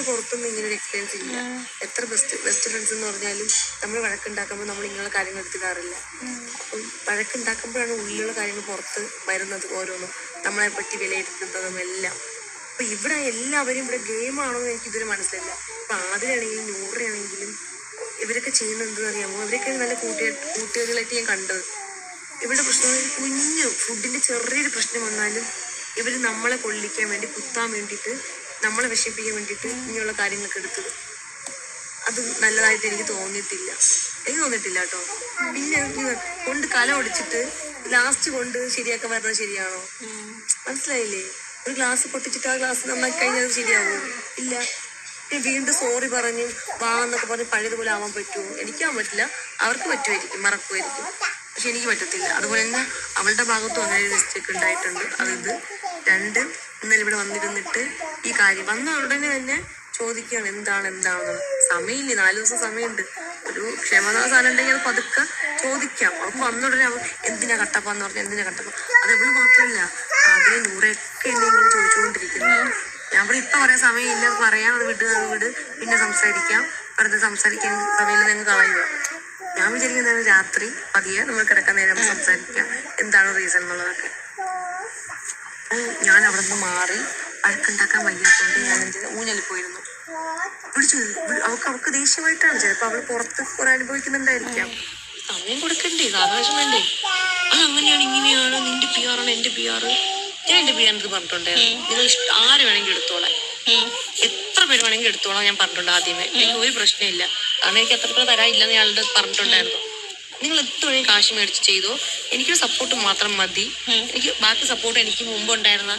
ഇതുവരെ പുറത്തൊന്നും ഇങ്ങനെ ഒരു എക്സ്പീരിയൻസ് ഇല്ല. എത്ര ബെസ്റ്റ് ഫ്രണ്ട്സ് എന്ന് പറഞ്ഞാലും നമ്മൾ വഴക്കുണ്ടാക്കുമ്പോൾ നമ്മൾ ഇങ്ങനെയുള്ള കാര്യങ്ങൾ എടുത്തിടാറില്ല. അപ്പം വഴക്കുണ്ടാക്കുമ്പോഴാണ് ഉള്ളിലുള്ള കാര്യങ്ങൾ പുറത്ത് വരുന്നത്, ഓരോന്നും നമ്മളെ പറ്റി വിലയിരുത്തുന്നതും എല്ലാം. അപ്പൊ ഇവിടെ എല്ലാവരും ഇവിടെ ഗെയിമാണോ എന്ന് എനിക്ക് ഇതുവരെ മനസ്സിലായില്ല. ഇപ്പൊ ആദിലാണെങ്കിലും നൂറിനാണെങ്കിലും ഇവരൊക്കെ ചെയ്യുന്നത് എന്തെന്നറിയാമോ? ഇവരൊക്കെ നല്ല കൂട്ടുകാരികളായിട്ട് ഞാൻ കണ്ടത്. ഇവിടെ പ്രശ്നം കുഞ്ഞു ഫുഡിന്റെ ചെറിയൊരു പ്രശ്നം വന്നാലും ഇവർ നമ്മളെ കൊള്ളിക്കാൻ വേണ്ടി, കുത്താൻ വേണ്ടിയിട്ട്, നമ്മളെ വിഷമിപ്പിക്കാൻ വേണ്ടിയിട്ട് ഇങ്ങനെയുള്ള കാര്യങ്ങളൊക്കെ എടുത്തത്. അത് നല്ലതായിട്ട് എനിക്ക് തോന്നിയിട്ടില്ല കേട്ടോ. പിന്നെ കൊണ്ട് കല ഒടിച്ചിട്ട് ലാസ്റ്റ് കൊണ്ട് ശരിയാക്കാൻ വരുന്നത് ശരിയാണോ? മനസ്സിലായില്ലേ? ഒരു ഗ്ലാസ് പൊട്ടിച്ചിട്ട് ആ ഗ്ലാസ് നന്നാക്കി കഴിഞ്ഞാൽ അത് ശരിയാവോ? ഇല്ല. വീണ്ടും സോറി പറഞ്ഞ് എന്നൊക്കെ പറഞ്ഞ് പഴയതുപോലെ ആവാൻ പറ്റുമോ? എനിക്കാവാൻ പറ്റില്ല. അവർക്ക് പറ്റുമായിരിക്കും, മറക്കുമായിരിക്കും. പക്ഷെ എനിക്ക് പറ്റത്തില്ല. അതുപോലെ തന്നെ അവളുടെ ഭാഗത്തും അങ്ങനെ ഒരു മിസ്റ്റേക്ക് ഉണ്ടായിട്ടുണ്ട്. അത് 2 ഇന്നലെ ഇവിടെ വന്നിരുന്നിട്ട് ഈ കാര്യം വന്ന ഉടനെ തന്നെ ചോദിക്കുകയാണ് എന്താണെന്ന്. സമയമില്ലേ, 4 ദിവസം സമയമുണ്ട്. ഒരു ക്ഷമതാ സാധനം ഉണ്ടെങ്കിൽ അത് പതുക്കെ ചോദിക്കാം. അവൾക്ക് വന്ന ഉടനെ അവൾ എന്തിനാ കട്ടപ്പാന്ന് പറഞ്ഞാൽ എന്തിനാ കട്ടപ്പ? അത് എവിടെ മാത്രമല്ല, അതിന് 100ഒക്കെ എന്നെ ഇങ്ങനെ ചോദിച്ചുകൊണ്ടിരിക്കുന്നു. ഞാൻ പറയും ഇപ്പൊ പറയാൻ സമയമില്ല, പറയാം, അത് വിട്, പിന്നെ സംസാരിക്കാം. വെറുതെ സംസാരിക്കാൻ സമയമില്ല, ഞങ്ങൾ കളയുക. ഞാൻ വിചാരിക്കുന്നത് രാത്രി പതിയെ നമ്മൾ കിടക്കാൻ നേരം സംസാരിക്കാം, എന്താണ് റീസൺ എന്നുള്ളതൊക്കെ. ഞാൻ അവിടെ നിന്ന് മാറി വഴക്കുണ്ടാക്കാൻ വയ്യാത്തതുകൊണ്ട് ഞാൻ ഊഞ്ഞലിൽ പോയിരുന്നു. വിളിച്ചു അവൾക്ക് ദേഷ്യമായിട്ടാണ്. ചിലപ്പോൾ അവൾ പുറത്ത് കുറെ അനുഭവിക്കുന്നുണ്ടായിരിക്കാം. സമയം കൊടുക്കണ്ടേ, സാവകാശം വേണ്ടേ? അങ്ങനെയാണ് ഇങ്ങനെയാണ്, നിന്റെ PR ആണ് എന്റെ PR. ഞാൻ എന്റെ PR പറഞ്ഞിട്ടുണ്ടായിരുന്നു. നിങ്ങൾ ആര് വേണമെങ്കിൽ എടുത്തോളാം, എത്ര പേര് വേണമെങ്കിൽ എടുത്തോളാം ഞാൻ പറഞ്ഞിട്ടുണ്ട് ആദ്യമേ. എനിക്ക് ഒരു പ്രശ്നമില്ല, കാരണം എനിക്ക് എത്ര പേര് തരാനില്ലെന്ന് ഞാളുടെ പറഞ്ഞിട്ടുണ്ടായിരുന്നു. നിങ്ങൾ എത്ര വേണമെങ്കിൽ കാശ് മേടിച്ച് ചെയ്തോ, എനിക്കൊരു സപ്പോർട്ട് മാത്രം മതി. എനിക്ക് ബാക്കി സപ്പോർട്ട് എനിക്ക് മുമ്പ് ഉണ്ടായിരുന്ന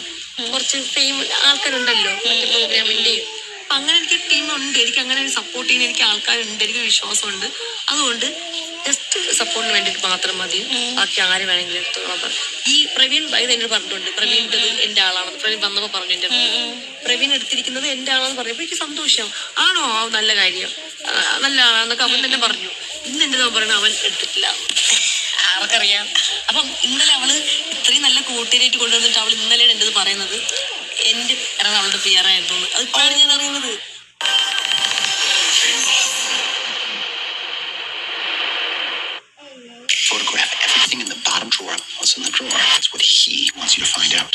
കുറച്ച് ഫെയിം ആൾക്കാരുണ്ടല്ലോ മറ്റു പ്രോഗ്രാമിന്റെയും. അപ്പൊ അങ്ങനെ എനിക്ക് ടീമുണ്ട്, എനിക്ക് അങ്ങനെ സപ്പോർട്ട് ചെയ്യുന്ന എനിക്ക് ആൾക്കാരുണ്ട്, എനിക്ക് വിശ്വാസമുണ്ട്. അതുകൊണ്ട് ജസ്റ്റ് സപ്പോർട്ടിന് വേണ്ടിയിട്ട് മാത്രം മതി, ബാക്കി ആര് വേണമെങ്കിലും എടുത്തോളാം പറഞ്ഞു. ഈ പ്രവീൺ ഇത് എന്നോട് പറഞ്ഞിട്ടുണ്ട്. പ്രവീണിൻ്റെ എന്റെ ആളാണെന്ന് പ്രവീൺ വന്നപ്പോൾ പറഞ്ഞു. എന്റെ പ്രവീൺ എടുത്തിരിക്കുന്നത് എന്റെ ആളാന്ന് പറഞ്ഞപ്പോൾ എനിക്ക് സന്തോഷം. ആണോ? നല്ല കാര്യം, നല്ല ആളാന്നൊക്കെ അവൻ തന്നെ പറഞ്ഞു. ഇന്ന് എന്റെ പറയണ അവൻ എടുത്തിട്ടില്ല, ആർക്കറിയാം. അപ്പം ഇന്നലെ അവള് ഇത്രയും നല്ല കൂട്ടുകാരായിട്ട് കൊണ്ടുവന്നിട്ട് അവൾ ഇന്നലെയാണ് എൻ്റെ പറയുന്നത് എന്റെ അവളുടെ PR ആയിരുന്നു. അതിപ്പോഴാണ് ഞാൻ അറിയുന്നത്. Photograph everything in the bottom drawer. What's in the drawer? That's what he wants you to find out.